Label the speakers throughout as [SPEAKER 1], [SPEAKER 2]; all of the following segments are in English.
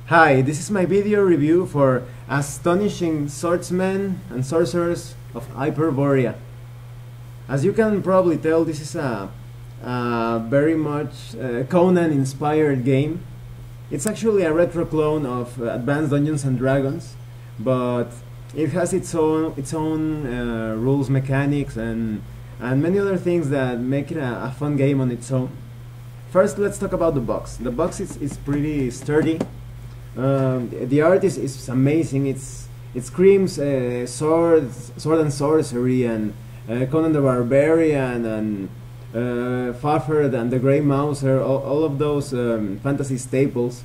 [SPEAKER 1] Hi, this is my video review for Astonishing Swordsmen and Sorcerers of Hyperborea. As you can probably tell, this is a very much Conan-inspired game. It's actually a retro clone of Advanced Dungeons and Dragons, but it has its own rules, mechanics, and many other things that make it a fun game on its own. First, let's talk about the box. The box is pretty sturdy. The art is amazing. It screams sword and sorcery and Conan the Barbarian and Fafhrd and the Grey Mouser, all of those fantasy staples.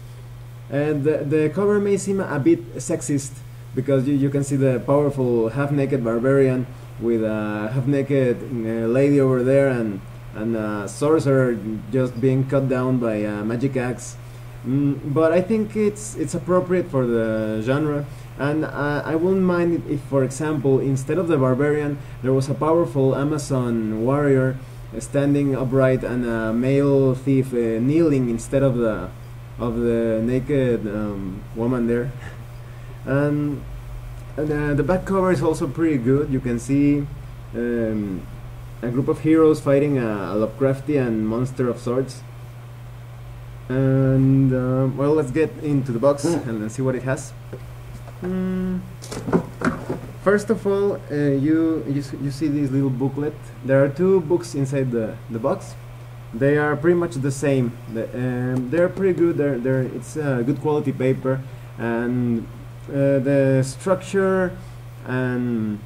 [SPEAKER 1] And the cover may seem a bit sexist because you can see the powerful half-naked barbarian with a half-naked lady over there and a sorcerer just being cut down by a magic axe. But I think it's appropriate for the genre, and I wouldn't mind if, for example, instead of the barbarian, there was a powerful Amazon warrior standing upright and a male thief kneeling instead of the naked woman there. And the back cover is also pretty good. You can see a group of heroes fighting a Lovecraftian monster of sorts. And well, let's get into the box and see what it has. First of all, you see this little booklet. There are two books inside the box. They are pretty much the same. They're pretty good. It's good quality paper, and the structure and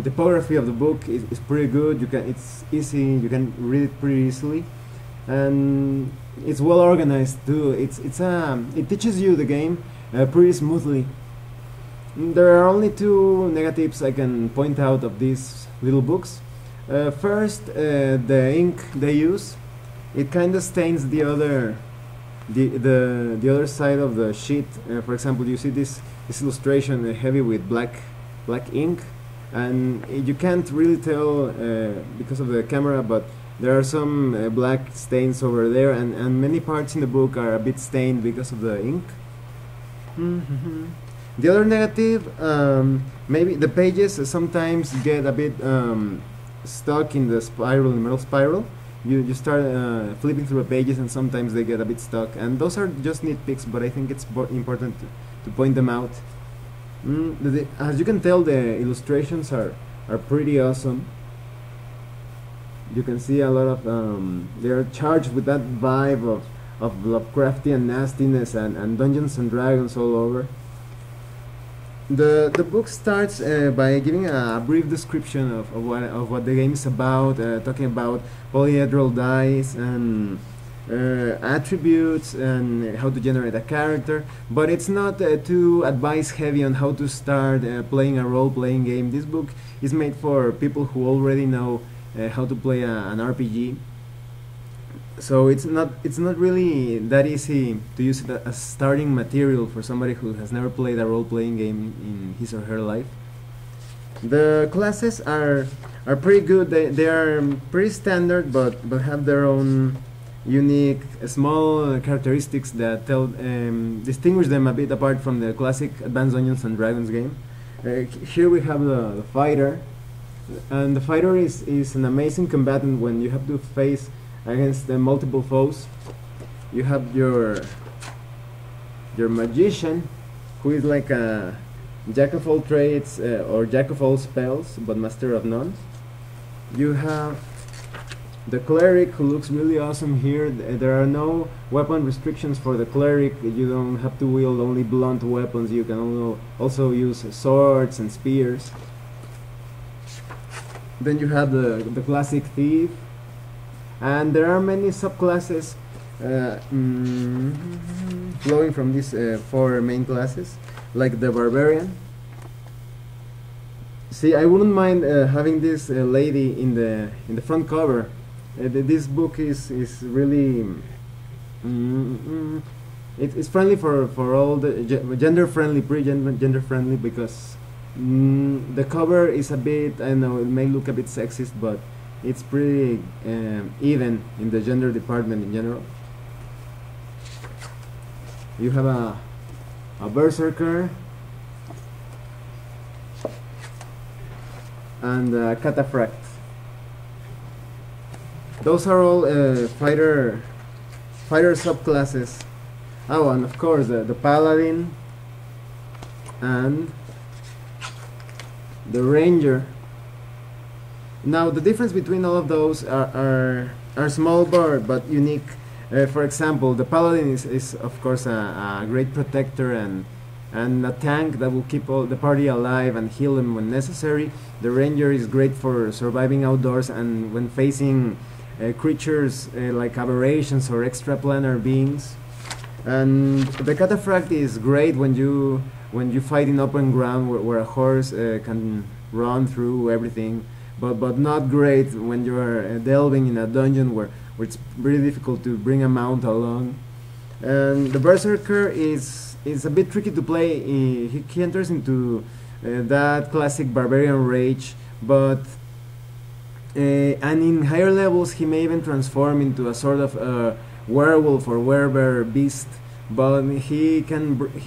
[SPEAKER 1] typography of the book is pretty good. It's easy. You can read it pretty easily. And it's well organized too. It teaches you the game pretty smoothly. There are only two negatives I can point out of these little books. First, the ink they use, it kind of stains the other side of the sheet. For example, you see this illustration heavy with black ink, and you can't really tell because of the camera, but there are some black stains over there, and many parts in the book are a bit stained because of the ink. The other negative, maybe the pages sometimes get a bit stuck in the spiral, in the middle spiral. You start flipping through the pages and sometimes they get a bit stuck, and those are just nitpicks, but I think it's important to point them out. As you can tell, the illustrations are pretty awesome. You can see a lot of they are charged with that vibe of Lovecraftian nastiness and Dungeons and Dragons all over. The book starts by giving a brief description of what the game is about, talking about polyhedral dice and attributes and how to generate a character, but it's not too advice heavy on how to start playing a role-playing game. This book is made for people who already know how to play an RPG, so it's not really that easy to use it as starting material for somebody who has never played a role-playing game in his or her life. The classes are pretty good. They are pretty standard, but have their own unique small characteristics that distinguish them a bit apart from the classic Advanced Dungeons and Dragons game. Here we have the fighter. And the fighter is an amazing combatant when you have to face against multiple foes. You have your magician, who is like a jack of all trades or jack of all spells, but master of none. You have the cleric, who looks really awesome here. There are no weapon restrictions for the cleric. You don't have to wield only blunt weapons. You can also use swords and spears. Then you have the classic thief, and there are many subclasses flowing from these four main classes, like the barbarian. See, I wouldn't mind having this lady in the front cover. This book is really it's friendly for all the gender friendly, gender friendly, because the cover is a bit, I know it may look a bit sexist, but it's pretty even in the gender department in general. You have a berserker and a cataphract. Those are all fighter subclasses. Oh, and of course the paladin and the ranger. Now the difference between all of those are small but unique. For example, the paladin is of course a great protector and a tank that will keep all the party alive and heal them when necessary. The ranger is great for surviving outdoors and when facing creatures like aberrations or extraplanar beings. And the cataphract is great when you fight in open ground where a horse can run through everything, but not great when you are delving in a dungeon where it's very difficult to bring a mount along. And the berserker is a bit tricky to play. He enters into that classic barbarian rage, but and in higher levels he may even transform into a sort of werewolf or werebear beast, but he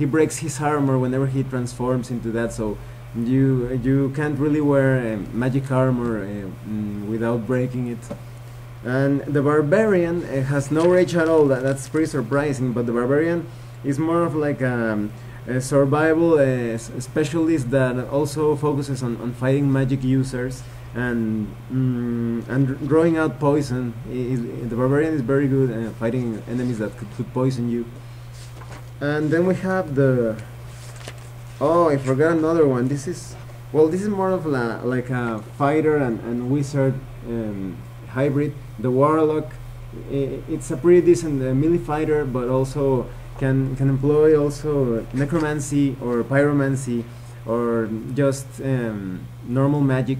[SPEAKER 1] breaks his armor whenever he transforms into that, so you can't really wear magic armor without breaking it. And the barbarian has no rage at all. That's pretty surprising, but the barbarian is more of like a survival specialist that also focuses on fighting magic users and drawing out poison. The barbarian is very good at fighting enemies that could poison you. And then we have the... Oh, I forgot another one. This is more of like a fighter and wizard hybrid. The warlock. It's a pretty decent melee fighter, but also can employ also necromancy or pyromancy or just normal magic.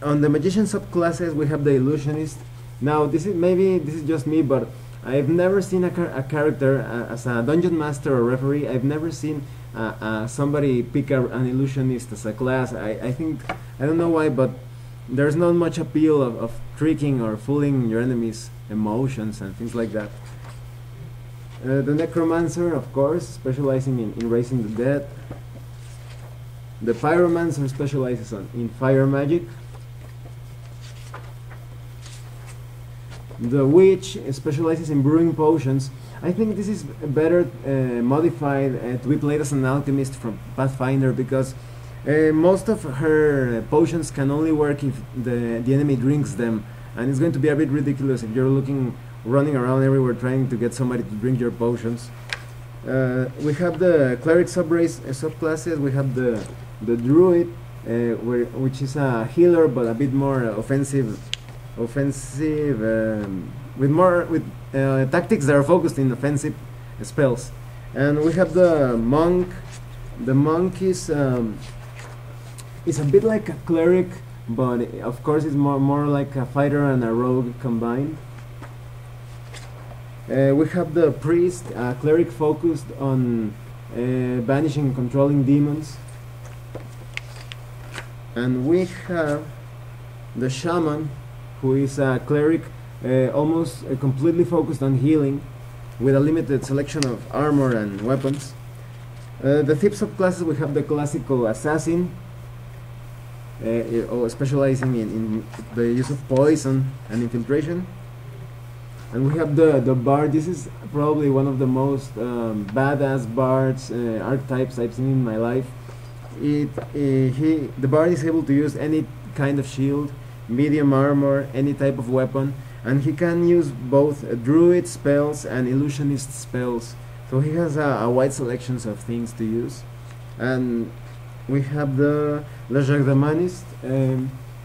[SPEAKER 1] On the magician subclasses, we have the illusionist. Now, this is just me, but I've never seen a character as a dungeon master or referee. I've never seen somebody pick an illusionist as a class. I think, I don't know why, but there's not much appeal of tricking or fooling your enemies' emotions and things like that. The necromancer, of course, specializing in raising the dead. The pyromancer specializes in fire magic. The witch specializes in brewing potions. I think this is better modified to be played as an alchemist from Pathfinder, because most of her potions can only work if the enemy drinks them, and it's going to be a bit ridiculous if you're running around everywhere trying to get somebody to drink your potions. We have the cleric subclasses. We have the druid, which is a healer but a bit more offensive, with tactics that are focused in offensive spells. And we have the monk. The monk is a bit like a cleric, but of course it's more like a fighter and a rogue combined. We have the priest, a cleric focused on banishing and controlling demons. And we have the shaman, who is a cleric almost completely focused on healing, with a limited selection of armor and weapons. The thief subclasses, we have the classical assassin, specializing in the use of poison and infiltration. And we have the bard. This is probably one of the most badass bards archetypes I've seen in my life. The bard is able to use any kind of shield, medium armor, any type of weapon, and he can use both druid spells and illusionist spells. So he has a wide selection of things to use. And we have the Legerdemainist,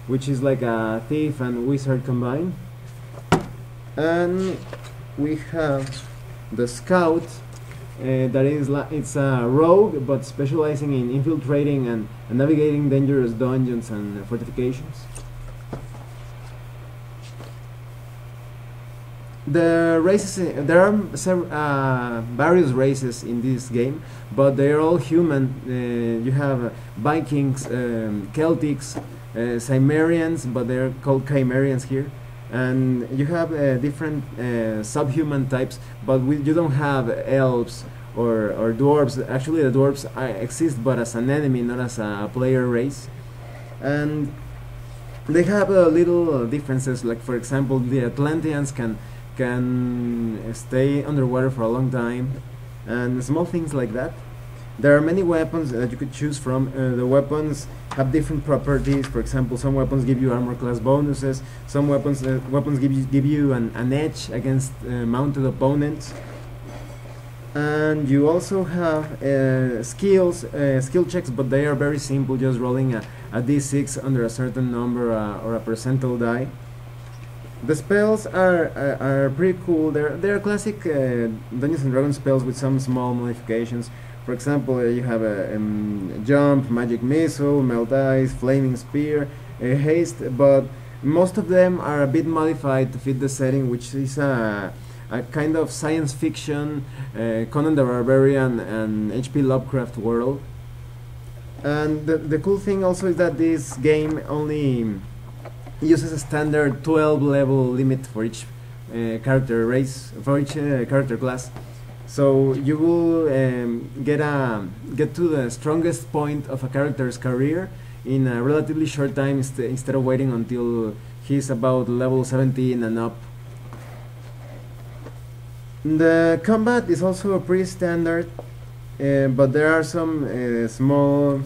[SPEAKER 1] which is like a thief and wizard combined. And we have the scout, it's a rogue but specializing in infiltrating and navigating dangerous dungeons and fortifications. The races, there are various races in this game, but they are all human. You have Vikings, Celtics, Cimmerians, but they are called Chimerians here. and you have different subhuman types, but you don't have elves or dwarves. Actually, the dwarves exist but as an enemy, not as a player race, and they have little differences. Like for example, the Atlanteans can stay underwater for a long time, and small things like that. There are many weapons that you could choose from. The weapons have different properties. For example, some weapons give you armor class bonuses. Some weapons give you an edge against mounted opponents. And you also have skill checks, but they are very simple, just rolling a d6 under a certain number or a percentile die. The spells are pretty cool. They're classic Dungeons and Dragons spells with some small modifications. For example, you have a jump, magic missile, melt ice, flaming spear, haste, but most of them are a bit modified to fit the setting, which is a kind of science fiction, Conan the Barbarian and H.P. Lovecraft world. And the cool thing also is that this game only uses a standard 12 level limit for each character race, for each character class. So you will get to the strongest point of a character's career in a relatively short time instead of waiting until he's about level 17 and up. The combat is also pretty standard, but there are some small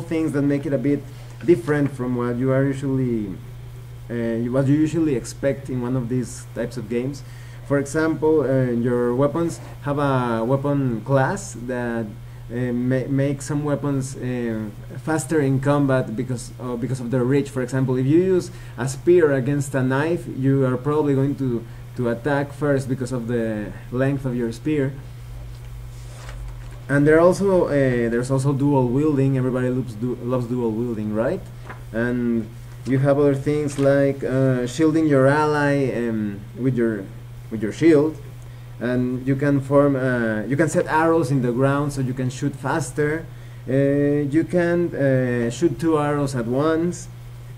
[SPEAKER 1] things that make it a bit different from what you usually expect in one of these types of games. For example, your weapons have a weapon class that make some weapons faster in combat because of their reach. For example, if you use a spear against a knife, you are probably going to attack first because of the length of your spear. And there's also dual wielding. Everybody loves dual wielding, right? And you have other things like shielding your ally with your shield, and you can set arrows in the ground so you can shoot faster. You can shoot 2 arrows at once.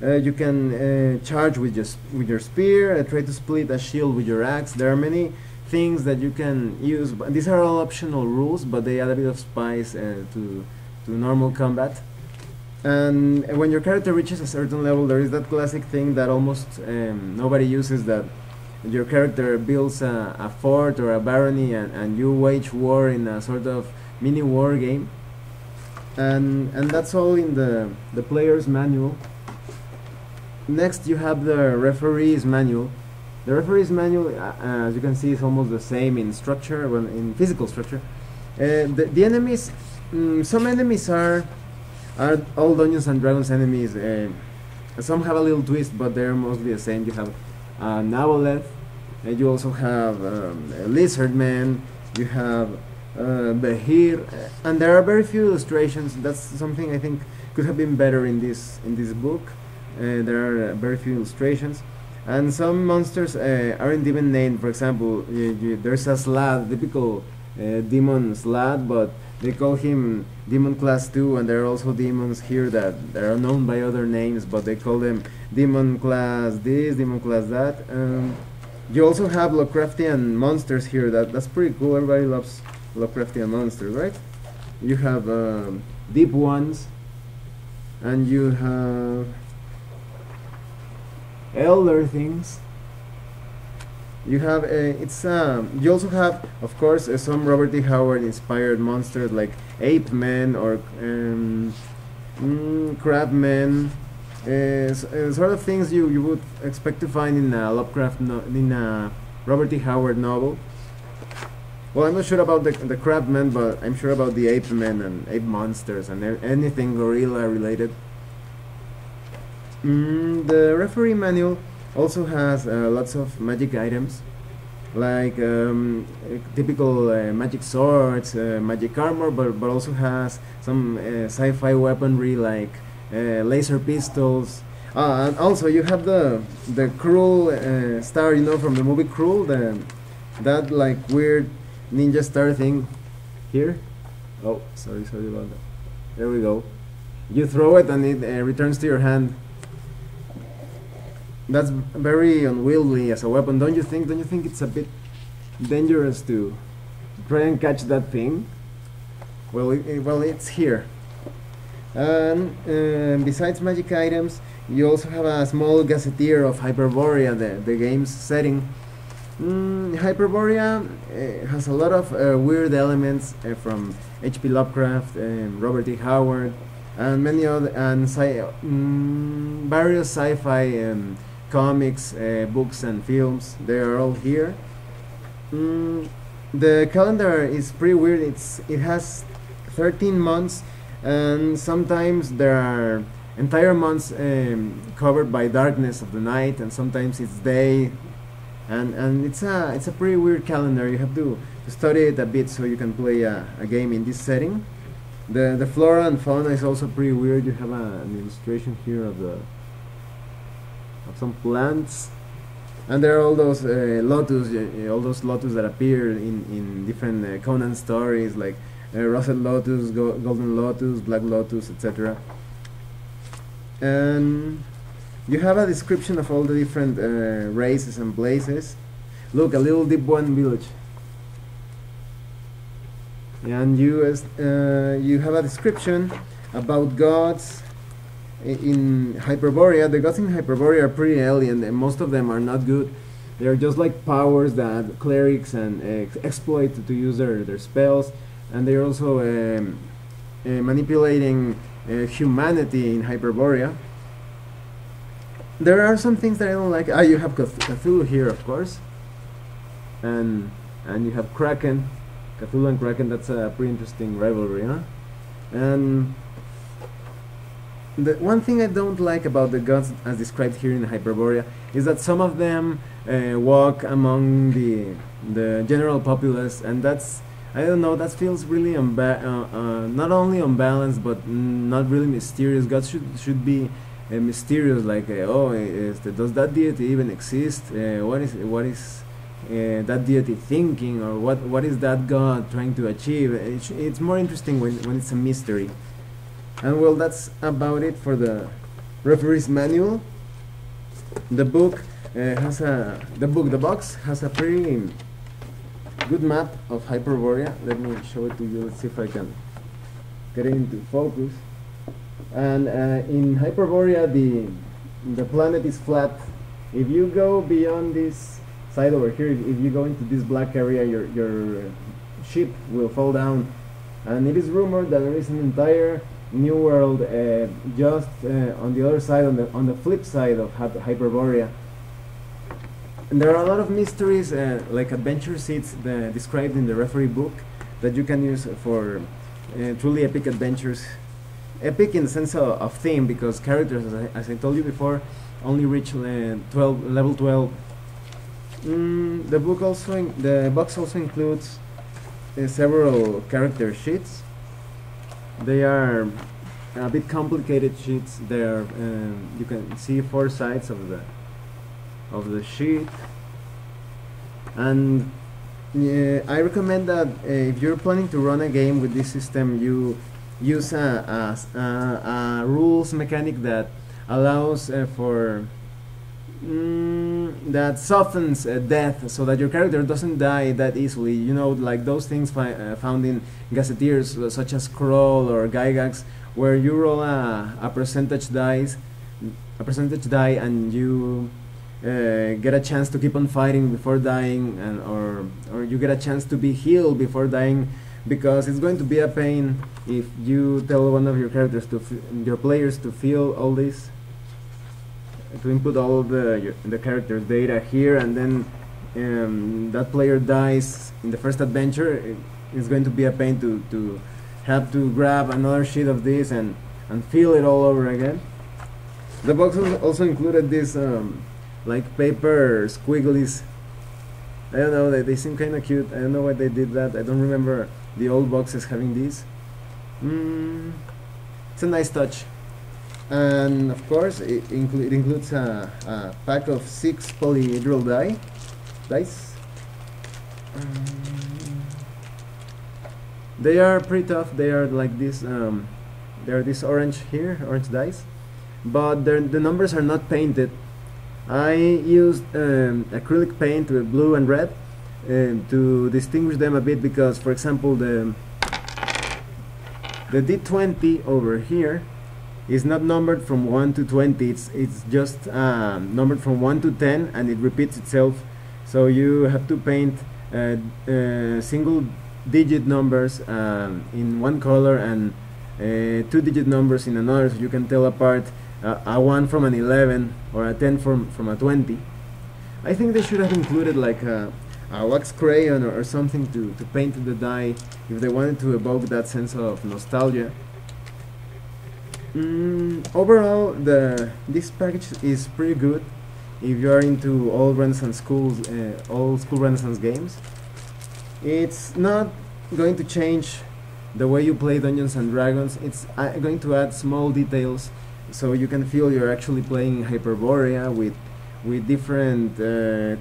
[SPEAKER 1] You can charge with your spear, try to split a shield with your axe. There are many things that you can use, but these are all optional rules, but they add a bit of spice to normal combat. And when your character reaches a certain level, there is that classic thing that almost nobody uses, that your character builds a fort or a barony, and you wage war in a sort of mini war game. And that's all in the player's manual. Next, you have the referee's manual. The referee's manual, as you can see, is almost the same in structure, in physical structure. The enemies, some enemies are all Dungeons and Dragons enemies. Some have a little twist, but they're mostly the same. You have Naboleth, and you also have Lizardman, you have Behir, and there are very few illustrations. That's something I think could have been better in this book. There are very few illustrations, and some monsters aren't even named. For example, there's a Slad, typical demon Slad, but they call him Demon Class 2, and there are also demons here that are known by other names, but they call them Demon Class this, Demon Class that. You also have Lovecraftian monsters here. That's pretty cool. Everybody loves Lovecraftian monsters, right? You have deep ones, and you have elder things. You have you also have, of course, some Robert E. Howard inspired monsters like ape men or crab men, sort of things you would expect to find in a in a Robert E. Howard novel. Well, I'm not sure about the crab men, but I'm sure about the ape men and ape monsters and anything gorilla related. The referee manual also has lots of magic items, like typical magic swords, magic armor, but also has some sci-fi weaponry like laser pistols. And also you have the Cruel star, you know, from the movie Cruel, that like weird ninja star thing here. Oh, sorry about that. There we go. You throw it and it returns to your hand. that's very unwieldy as a weapon, don't you think? Don't you think it's a bit dangerous to try and catch that thing? Well, it's here. And besides magic items, you also have a small gazetteer of Hyperborea, the game's setting. Hyperborea has a lot of weird elements from H.P. Lovecraft, Robert E. Howard, and many other various sci-fi comics, books, and films. They are all here. The calendar is pretty weird. It has 13 months, and sometimes there are entire months covered by darkness of the night, and sometimes it's day. And it's a pretty weird calendar. You have to study it a bit so you can play a game in this setting. The flora and fauna is also pretty weird. You have an illustration here of some plants, and there are all those lotus, all those lotus that appear in different Conan stories, like russet lotus, golden lotus, black lotus, etc. And you have a description of all the different races and places. Look, a little deep one village. And you have a description about gods in Hyperborea. The gods in Hyperborea are pretty alien, and most of them are not good. They are just like powers that clerics and exploit to use their spells, and they are also manipulating humanity in Hyperborea. There are some things that I don't like. You have Cthulhu here, of course, and you have Kraken, Cthulhu and Kraken. That's a pretty interesting rivalry, huh? And the one thing I don't like about the gods, as described here in Hyperborea, is that some of them walk among the general populace, and that's, I don't know, that feels really not only unbalanced but not really mysterious. Gods should be mysterious, like does that deity even exist? What is that deity thinking, or what is that god trying to achieve? It's more interesting when it's a mystery. And well, that's about it for the referee's manual. The book the box has a pretty good map of Hyperborea. Let me show it to you. Let's see if I can get it into focus. And in Hyperborea, the planet is flat. If you go beyond this side over here, if you go into this black area, your ship will fall down. And it is rumored that there is an entire new world just on the other side, on the flip side of Hyperborea. And there are a lot of mysteries, like adventure seats described in the referee book, that you can use for truly epic adventures. Epic in the sense of theme, because characters, as I told you before, only reach level 12. The box also includes several character sheets. They are a bit complicated sheets. There, you can see 4 sides of the sheet, and I recommend that if you're planning to run a game with this system, you use a rules mechanic that allows for that softens death, so that your character doesn't die that easily. You know, like those things found in gazetteers, such as Kroll or Gygax, where you roll a percentage die, and you get a chance to keep on fighting before dying, or you get a chance to be healed before dying, because it's going to be a pain if you tell one of your characters your players to fill all this, to input all the character's data here, and then that player dies in the first adventure. It's going to be a pain to have to grab another sheet of this and fill it all over again. The box also included this like paper squigglies. I don't know, they seem kind of cute. I don't know why they did that. I don't remember the old boxes having these. It's a nice touch. And of course it includes a pack of 6 polyhedral dice. They are pretty tough. They are like this. They are this orange dice, but the numbers are not painted. I used acrylic paint with blue and red to distinguish them a bit, because for example the D20 over here is not numbered from 1 to 20, it's just numbered from 1 to 10, and it repeats itself. So you have to paint single digit numbers in one color and 2-digit numbers in another, so you can tell apart a 1 from an 11 or a 10 from a 20. I think they should have included like a wax crayon or something to paint the die if they wanted to evoke that sense of nostalgia. Overall, this package is pretty good if you are into old school Renaissance games. It's not going to change the way you play Dungeons and Dragons. It's going to add small details so you can feel you're actually playing Hyperborea with different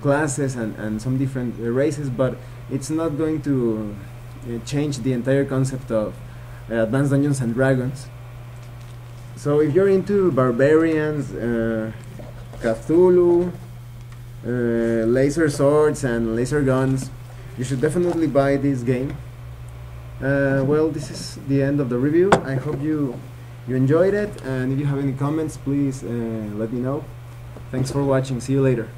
[SPEAKER 1] classes and some different races, but it's not going to change the entire concept of Advanced Dungeons and Dragons. So if you're into barbarians, Cthulhu, laser swords and laser guns, you should definitely buy this game. Well, this is the end of the review. I hope you enjoyed it, and if you have any comments, please let me know. Thanks for watching. See you later.